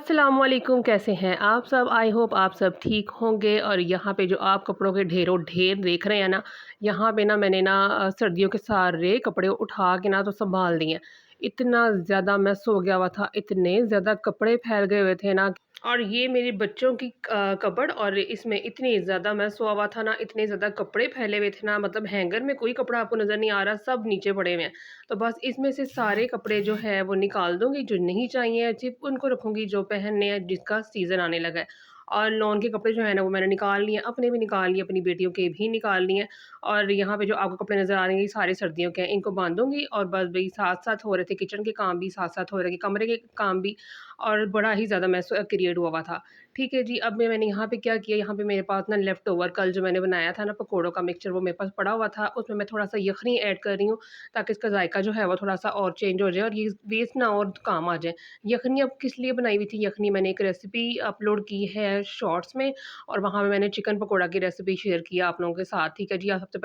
अस्सलामुअलैकुम, कैसे हैं आप सब? आई होप आप सब ठीक होंगे। और यहाँ पे जो आप कपड़ों के ढेरों ढेर देख रहे हैं ना, यहाँ पे ना मैंने ना सर्दियों के सारे कपड़े उठा के ना तो संभाल दिए हैं। इतना ज़्यादा मैस हो गया हुआ था, इतने ज़्यादा कपड़े फैल गए हुए थे ना। और ये मेरी बच्चों की कबर्ड, और इसमें इतनी ज़्यादा मैस हुआ हुआ था ना, इतने ज़्यादा कपड़े फैले हुए थे ना, मतलब हैंगर में कोई कपड़ा आपको नज़र नहीं आ रहा, सब नीचे पड़े हुए हैं। तो बस इसमें से सारे कपड़े जो है वो निकाल दूँगी, जो नहीं चाहिए सिर्फ़ उनको रखूँगी, जो पहनने हैं, जिसका सीज़न आने लगा है। और लॉन के कपड़े जो है ना वो मैंने निकाल लिए, अपने भी निकाल लिए, अपनी बेटियों के भी निकाल लिए। और यहाँ पे जो आपको कपड़े नज़र आ रहे हैं ये सारे सर्दियों के हैं, इनको बाँधूँगी। और बस भई साथ-साथ हो रहे थे किचन के काम भी, साथ-साथ हो रहे थे कमरे के काम भी। और बड़ा ही ज़्यादा मैस क्रिएट हुआ हुआ था। ठीक है जी, अब मैंने यहाँ पे क्या किया, यहाँ पे मेरे पास ना लेफ्ट ओवर कल जो मैंने बनाया था ना पकोड़ों का मिक्सचर, वो मेरे पास पड़ा हुआ था। उसमें मैं थोड़ा-सा यखनी ऐड कर रही हूँ, ताकि इसका जायका जो है वो थोड़ा-सा और चेंज हो जाए और ये वेस्ट ना और काम आ जाए। यखनी अब किस लिए बनाई हुई थी, यखनी मैंने एक रेसिपी अपलोड की है शॉर्ट्स में, और वहाँ पे मैंने चिकन पकोड़ा की रेसिपी शेयर किया आप लोगों के साथ। ठीक है जी, सबसे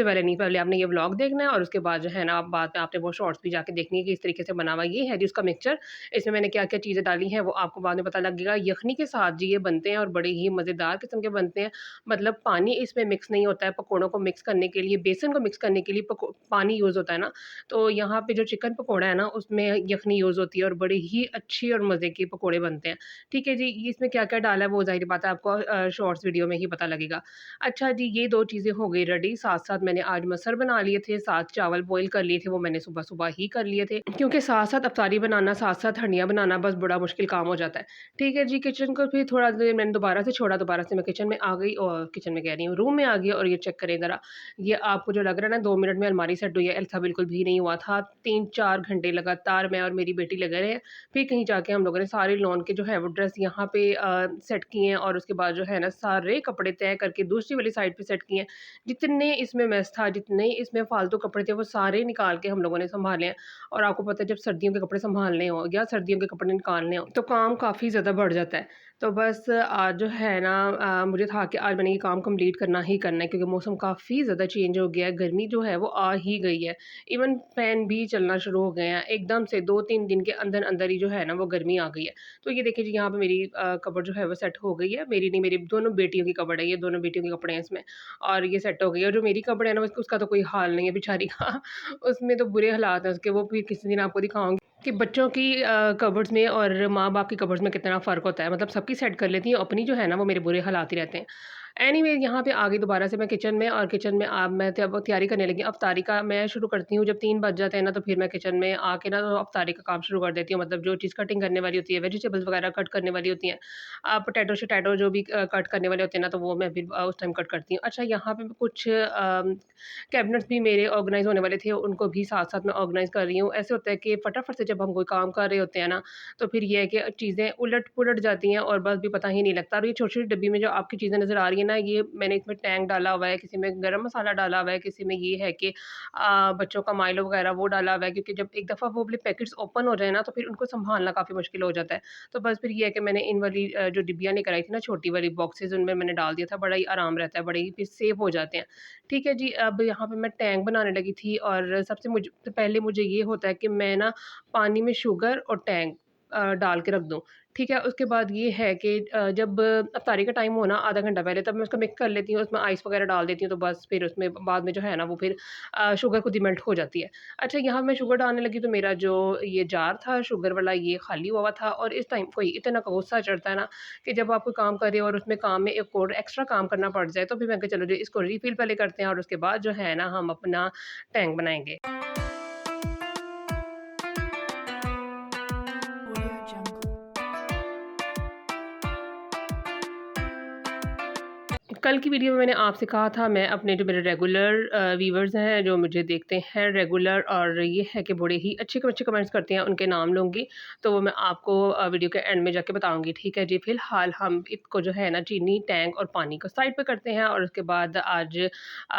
पहले नहीं, पहले आपने ये व्लॉग देखना है और उसके बाद जो है ना आप बाद में आपने वो शॉर्ट्स भी जाके देखनी है कि इस तरीके से बना हुआ ये है जी उसका मिक्सचर। इसमें मैंने क्या-क्या चीज़ें डाली हैं वो आपको बाद में पता लगेगा। यखनी के साथ जी ये बनते हैं और बड़े ही मज़ेदार किस्म के बनते हैं। मतलब पानी इसमें मिक्स नहीं होता है, पकोड़ों को मिक्स करने के लिए, बेसन को मिक्स करने के लिए पको पानी यूज़ होता है ना, तो यहाँ पे जो चिकन पकोड़ा है ना उसमें यखनी यूज़ होती है और बड़ी ही अच्छी और मज़े के पकोड़े बनते हैं। ठीक है जी, ये इसमें क्या-क्या डाला है वो ज़ाहिर बात है आपको शॉर्ट्स वीडियो में ही पता लगेगा। अच्छा जी, ये 2 चीज़ें हो गई रेडी, साथ-साथ मैंने आज मसर बना लिए थे, साथ चावल बॉयल कर लिए थे, वो मैंने सुबह-सुबह ही कर लिए थे। क्योंकि साथ-साथ अफ़्तारी बनाना, साथ-साथ हंडिया बनाना बस बड़ा मुश्किल काम हो जाता है। ठीक है जी, किचन को फिर थोड़ा देर मैंने दोबारा से छोड़ा, दोबारा से मैं किचन में आ गई, और किचन में कह रही हूँ रूम में आ गई। और ये चेक करें ज़रा, ये आपको जो लग रहा है ना 2 मिनट में अलमारी सेट हुई है, ऐसा बिल्कुल भी नहीं हुआ था। 3-4 घंटे लगातार मैं और मेरी बेटी लगे रहे हैं। फिर कहीं जाके हम लोगों ने सारे लॉन के जो है वो ड्रेस यहाँ पे सेट किए हैं, और उसके बाद जो है ना सारे कपड़े तय करके दूसरी वाली साइड पे सेट किए हैं। जितने इसमें मेस था, जितने इसमें फालतू कपड़े थे वो सारे निकाल के हम लोगों ने सँभाले हैं। और आपको पता है जब सर्दियों के कपड़े सँभालने हों या सर्दियों के कपड़े निकालने हों, तो काम काफ़ी ज़्यादा बढ़ जाता है। तो बस आज जो है ना मुझे था कि आज मैंने ये काम कंप्लीट करना ही करना है, क्योंकि मौसम काफ़ी ज़्यादा चेंज हो गया है, गर्मी जो है वो आ ही गई है। इवन फ़ैन भी चलना शुरू हो गए हैं। एकदम से 2-3 दिन के अंदर-अंदर ही जो है ना वो गर्मी आ गई है। तो ये देखिए जी, यहाँ पे मेरी कबर्ड जो है वो सेट हो गई है। मेरी नहीं, मेरी दोनों बेटियों की कबर्ड है, ये दोनों बेटियों के कपड़े हैं इसमें। और ये सेट हो गई है, और जो मेरी कबर्ड है ना उसका तो कोई हाल नहीं है बेचारी का। उसमें तो बुरे हालात हैं उसके, वो भी किसी दिन आपको दिखाऊँगी कि बच्चों की कबर्ड्स में और माँ-बाप की कबर्ड्स में कितना फ़र्क होता है। मतलब सबकी सेट कर लेती हूँ, अपनी जो है ना वो मेरे बुरे हालात ही रहते हैं। एनीवे, यहाँ पे आ गई दोबारा से मैं किचन में, और किचन में अब मैं तब तैयारी करने लगी। अफ़्तारी का मैं शुरू करती हूँ जब 3 बज जाते हैं ना, तो फिर मैं किचन में आके ना तो अफ़्तारी का काम शुरू कर देती हूँ। मतलब जो चीज़ कटिंग करने वाली होती है, वेजिटेबल्स वगैरह कट करने वाली होती हैं, पोटैटो-शटैटो जो भी कट करने वाले होते हैं ना, तो वो मैं फिर उस टाइम कट करती हूँ। अच्छा, यहाँ पे कुछ कैबिनेट्स भी मेरे ऑर्गनाइज़ होने वाले थे, उनको भी साथ-साथ मैं ऑर्गनाइज़ कर रही हूँ। ऐसे होता है कि फटाफट से जब हम कोई काम कर रहे होते हैं ना, तो फिर ये है कि चीज़ें उलट-पुलट जाती हैं और बस भी पता ही नहीं लगता। और ये छोटी-छोटी डब्बी में जो आपकी चीज़ें नज़र आ रही है ना, ये मैंने इसमें टैंग डाला हुआ है, किसी में गरम मसाला डाला हुआ है, किसी में ये है कि बच्चों का माइलो वगैरह वो डाला हुआ है, क्योंकि जब एक दफ़ा वो वाले पैकेट्स ओपन हो जाए ना, तो फिर उनको सँभालना काफ़ी मुश्किल हो जाता है। तो बस फिर ये है कि मैंने इन वाली जो डिब्बियाँ लेकर आई थी ना, छोटी वाली बॉक्सेज़, उनमें मैंने डाल दिया था, बड़ा ही आराम रहता है, बड़े ही फिर सेफ हो जाते हैं। ठीक है जी, अब यहाँ पे मैं टैंग बनाने लगी थी, और सबसे पहले मुझे ये होता है कि मैं ना पानी में शुगर और टैंग डाल के रख दूँ। ठीक है? उसके बाद ये है कि जब अफ्तारी का टाइम हो ना आधा घंटा पहले, तब मैं उसको मिक्स कर लेती हूँ, उसमें आइस वगैरह डाल देती हूँ, तो बस फिर उसमें बाद में जो है ना वो फिर शुगर खुद ही मेल्ट हो जाती है। अच्छा, यहाँ मैं शुगर डालने लगी तो मेरा जो ये जार था शुगर वाला, ये खाली हुआ हुआ था। और इस टाइम कोई इतना गुस्सा चढ़ता है ना, कि जब आप कोई काम कर रहे हो और उसमें काम में एक और एक्स्ट्रा काम करना पड़ जाए, तो फिर मैं कहा चलो जी इसको रिफिल पहले करते हैं, और उसके बाद जो है ना हम अपना टैंक बनाएँगे। Audio Jungle. कल की वीडियो में मैंने आपसे कहा था, मैं अपने जो मेरे रेगुलर व्यूअर्स हैं जो मुझे देखते हैं रेगुलर, और ये है कि बड़े ही अच्छे कमेंट्स करते हैं, उनके नाम लूँगी, तो वो मैं आपको वीडियो के एंड में जाके बताऊँगी। ठीक है जी, फ़िलहाल हम इसको जो है ना चीनी, टैंक और पानी को साइड पे करते हैं। और उसके बाद आज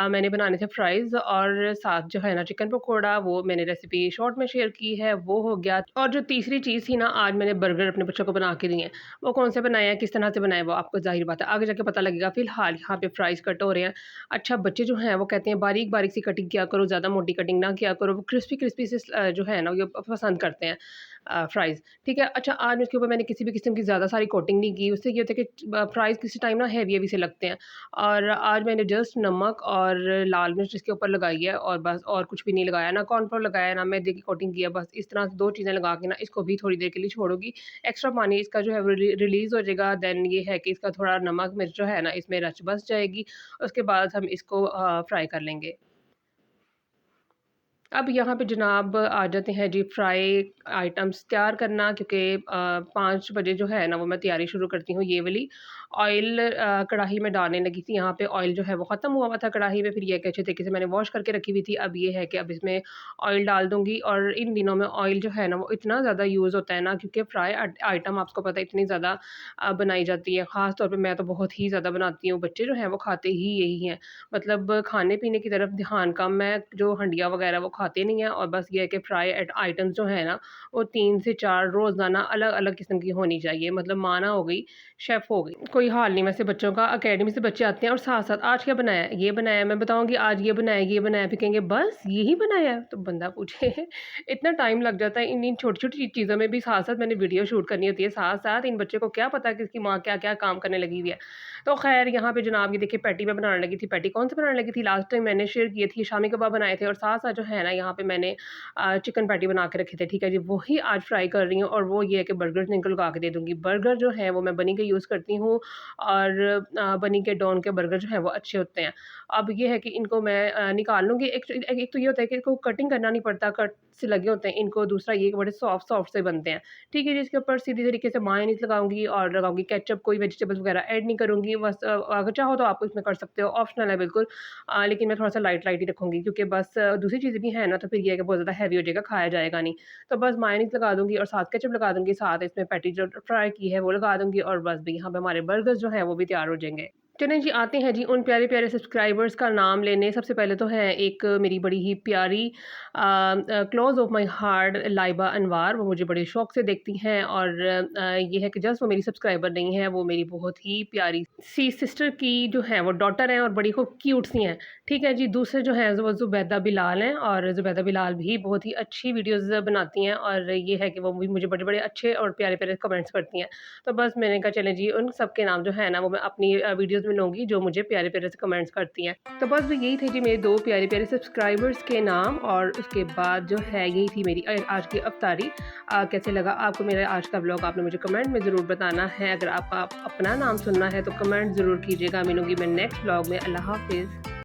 मैंने बनाने थे फ्राइज़, और साथ जो है ना चिकन पकोड़ा, वो मैंने रेसिपी शॉर्ट में शेयर की है, वो हो गया। और जो तीसरी चीज़ थी ना, आज मैंने बर्गर अपने बच्चों को बना के दिए हैं। वो कौन से बनाए हैं, किस तरह से बनाए हैं, वो आपको ज़ाहिर बात है आगे जाके पता लगेगा। फ़िलहाल यहाँ पे फ्राइज़ कट हो रहे हैं। अच्छा, बच्चे जो हैं वो कहते हैं बारीक-बारीक सी कटिंग किया करो, ज़्यादा मोटी कटिंग ना किया करो। वो क्रिस्पी-क्रिस्पी से जो है ना ये पसंद करते हैं। फ्राइज़, ठीक है। अच्छा, आज इसके ऊपर मैंने किसी भी किस्म की ज़्यादा सारी कोटिंग नहीं की, उससे ये होता है कि फ्राइज़ किसी टाइम ना हेवी-हेवी से लगते हैं। और आज मैंने जस्ट नमक और लाल मिर्च इसके ऊपर लगाई है और बस, और कुछ भी नहीं लगाया, ना कॉर्नफ्लोर लगाया, ना मैदे की कोटिंग की है। बस इस तरह से 2 चीज़ें लगा के ना इसको भी थोड़ी देर के लिए छोड़ूँगी। एक्स्ट्रा पानी इसका जो है वो रिलीज़ हो जाएगा। देन ये है कि इसका थोड़ा नमक मिर्च जो है ना इसमें रच बस जाएगी। उसके बाद हम इसको फ्राई कर लेंगे। अब यहाँ पे जनाब आ जाते हैं जी फ्राई आइटम्स तैयार करना, क्योंकि 5 बजे जो है ना वो मैं तैयारी शुरू करती हूँ ये वाली। ऑयल कढ़ाई में डालने लगी थी, यहाँ पे ऑयल जो है वो ख़त्म हुआ हुआ था कढ़ाई में, फिर ये कि अच्छे तरीके से मैंने वॉश करके रखी हुई थी। अब ये है कि अब इसमें ऑयल डाल दूँगी, और इन दिनों में ऑयल जो है ना वो इतना ज़्यादा यूज़ होता है ना, क्योंकि फ्राई आइटम आपको पता है इतनी ज़्यादा बनाई जाती है। ख़ास तौर पे मैं तो बहुत ही ज़्यादा बनाती हूँ, बच्चे जो हैं वो खाते ही यही हैं। मतलब खाने-पीने की तरफ ध्यान कम है, जो हंडिया वगैरह वो खाते नहीं हैं, और बस ये है कि फ्राई आइटम्स जो है ना, वो 3 से 4 रोज़ाना अलग-अलग किस्म की होनी चाहिए। मतलब माँ ना हो गई, शेफ़ हो गई। कोई हाल नहीं वैसे बच्चों का, अकेडमी से बच्चे आते हैं और साथ-साथ आज क्या बनाया है? ये बनाया है, मैं बताऊँगी आज ये बनाया है, ये बनाया है, फिर कहेंगे बस यही बनाया है? तो बंदा पूछे इतना टाइम लग जाता है इन छोटी-छोटी चीज़ों में भी, साथ-साथ मैंने वीडियो शूट करनी होती है, साथ-साथ इन बच्चों को क्या पता है कि इसकी माँ क्या-क्या काम करने लगी हुई है। तो ख़ैर यहाँ पे जनाब ये देखिए पैटी मैं बनाने लगी थी। पैटी कौन-सी बनाने लगी थी? लास्ट टाइम मैंने शेयर की थी, शामी कबाब बनाए थे, और साथ-साथ जो है ना यहाँ पे मैंने चिकन पैटी बना के रखे थे, ठीक है जी। वही आज फ्राई कर रही हूँ, और वो ये है कि बर्गर्स इनको लगा के दे दूँगी। बर्गर जो है वो मैं बनी के यूज़ करती हूँ, और बनी के डॉन के बर्गर जो हैं वो अच्छे होते हैं। अब ये है कि इनको मैं निकाल लूँगी। एक तो ये होता है कि इनको कटिंग करना नहीं पड़ता, कट से लगे होते हैं इनको। दूसरा ये कि बड़े सॉफ्ट-सॉफ्ट से बनते हैं, ठीक है जी। इसके ऊपर सीधी तरीके से मायोनीज़ लगाऊँगी और लगाऊँगी केचअप, कोई वेजिटेबल्स वगैरह ऐड नहीं करूँगी। बस अगर चाहो तो आप इसमें कर सकते हो, ऑप्शनल है बिल्कुल। लेकिन मैं थोड़ा-सा लाइट-लाइट ही रखूँगी, क्योंकि बस दूसरी चीज़ें भी हैं ना, तो फिर ये है कि बहुत ज़्यादा हेवी हो जाएगा, खाया जाएगा नहीं। तो बस मायोनीज़ लगा दूँगी और साथ केचअप लगा दूँगी, साथ इसमें पैटी जो फ्राई की है वो लगा दूँगी, और बस भी यहाँ पे हमारे बर्गर्स जो हैं वो भी तैयार हो जाएँगे। चलें जी, आते हैं जी उन प्यारे-प्यारे सब्सक्राइबर्स का नाम लेने। सबसे पहले तो है एक मेरी बड़ी ही प्यारी close of my heart Laiba Anwar, वो मुझे बड़े शौक से देखती हैं, और ये है कि जस्ट वो मेरी सब्सक्राइबर नहीं है, वो मेरी बहुत ही प्यारी सी सिस्टर की जो है वो डॉटर हैं, और बड़ी खूब क्यूट सी हैं, ठीक है जी। दूसरे जो हैं वो ज़ुबैदा बिलाल हैं, और ज़ुबैदा बिलाल भी बहुत ही अच्छी वीडियोज़ बनाती हैं, और ये है कि वो भी मुझे बड़े-बड़े अच्छे और प्यारे-प्यारे कमेंट्स करती हैं। तो बस मैंने कहा चलें जी, उन सब के नाम जो है ना वो मैं अपनी वीडियोज़ में लूँगी, जो मुझे प्यारे-प्यारे से कमेंट्स करती हैं। तो बस यही थे जी मेरे 2 प्यारे-प्यारे सब्सक्राइबर्स के नाम, और उसके बाद जो है यही थी मेरी आज की अफ्तारी। कैसे लगा आपको मेरा आज का व्लॉग, आपने मुझे कमेंट में ज़रूर बताना है। अगर आपका अपना नाम सुनना है तो कमेंट ज़रूर कीजिएगा। मिलूँगी मैं नेक्स्ट व्लॉग में। अल्लाह हाफ़िज़।